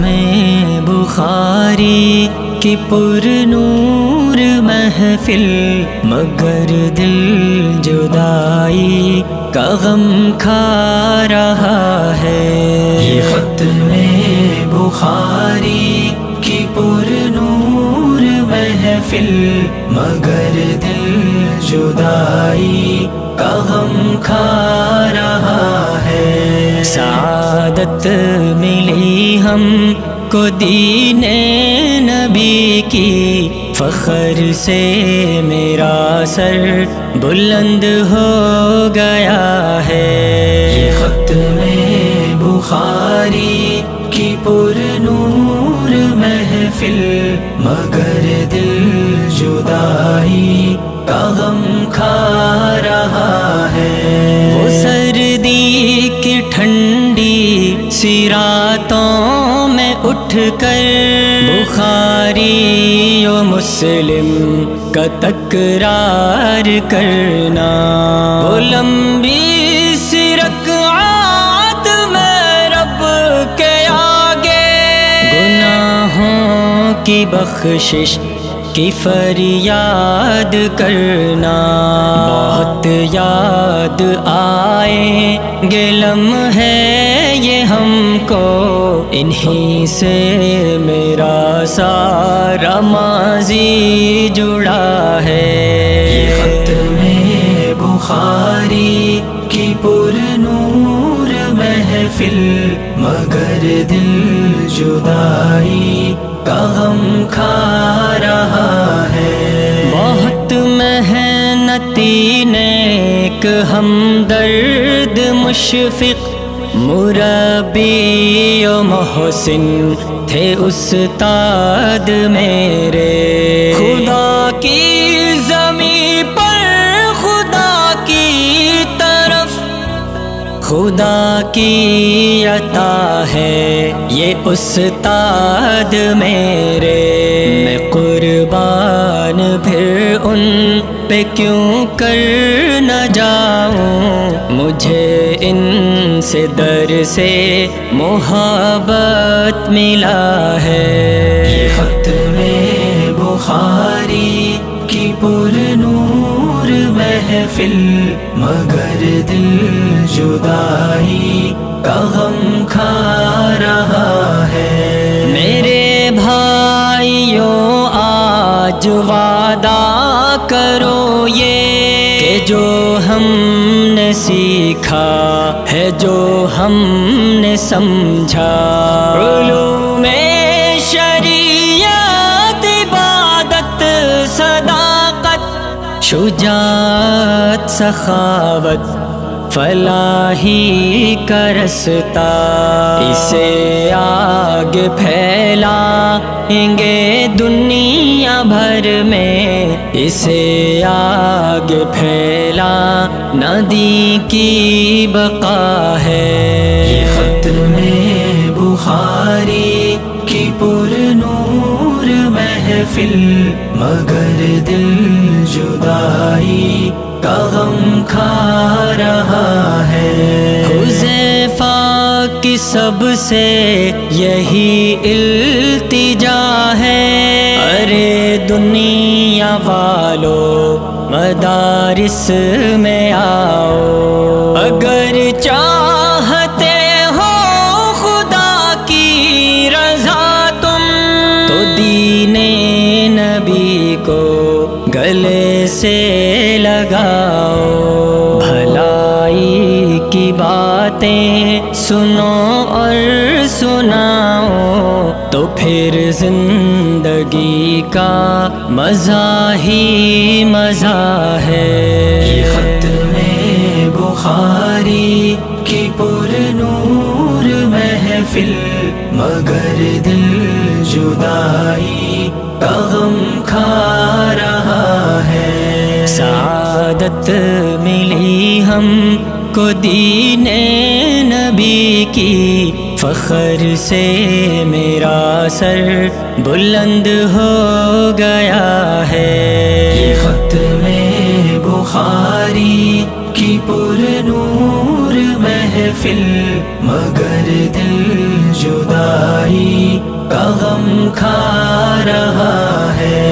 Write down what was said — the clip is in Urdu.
میں بخاری کی پر نور محفل، مگر دل جدائی کا غم کھا رہا ہے۔ یہ خط میں بخاری کی پر نور محفل، مگر دل جدائی کا غم کھا رہا ہے۔ سعادت ملی ہم کو دین نبی کی، فخر سے میرا سر بلند ہو گیا ہے۔ یہ خط میں بخاری کی پر نور محفل، مگر دل جدائی کا غم کھا رہا ہے۔ وہ سردی کی ٹھنڈی سی راتوں میں اٹھ کر بخاری و مسلم کا تکرار کرنا، وہ لمبی سی رکعات میں رب کے آگے گناہوں کی بخشش کی فریاد کرنا۔ بہت یاد آئیں گے لمحے یہ ہم کو، انہی سے میرا سارا ماضی جڑا ہے۔ یہ خط میں بخاری کی پر نور محفل، مگر دل جدائی کا غم کھا رہا ہے۔ بہت محنتی نیک ہمدرد مشفق مربی و محسن تھے استاد میرے، خدا کی زمین پر خدا کی طرف خدا کی عطا ہے یہ استاد میرے۔ میں قربان پھر ان پہ کیوں کر نہ جاؤں، مجھے ان سے در سے محبت ملا ہے۔ یہ خط میں بخاری کی پر نور محفل، مگر دل جدائی کا غم کھا رہا ہے۔ میرے بھائیوں آج وعدہ کرو یہ کہ جو ہم نے سیکھا ہے، جو ہم نے سمجھا، علوم شریعت، عبادت، صداقت، شجاعت، سخاوت، فلاحی کا رستہ، اسے آگے پھیلائیں گے دنیا بھر میں، اسے آگے پھیلانا دین کی بقا ہے۔ یہ خط میں بخاری کی پر نور محفل، مگر دل جدائی کا غم کھا رہا ہے۔ حذیفہ کی سب سے یہی التجا ہے، ارے دنیا والو مدارس میں آؤ، اگر چاہتے ہو خدا کی رضا تم، تو دین نبی کو گلے سے لگاؤ، بھلائی کی باتیں سنو اور سناؤ، تو پھر زندگی کا مزہ ہی مزہ ہے۔ یہ خط میں بخاری کی پر نور محفل، مگر دل جدائی کا غم کھا رہا ہے۔ سعادت ملی ہم کو دین نبی کی، فخر سے میرا سر بلند ہو گیا ہے۔ یہ خط میں بخاری کی پر نور محفل، مگر دل جدائی کا غم کھا رہا ہے،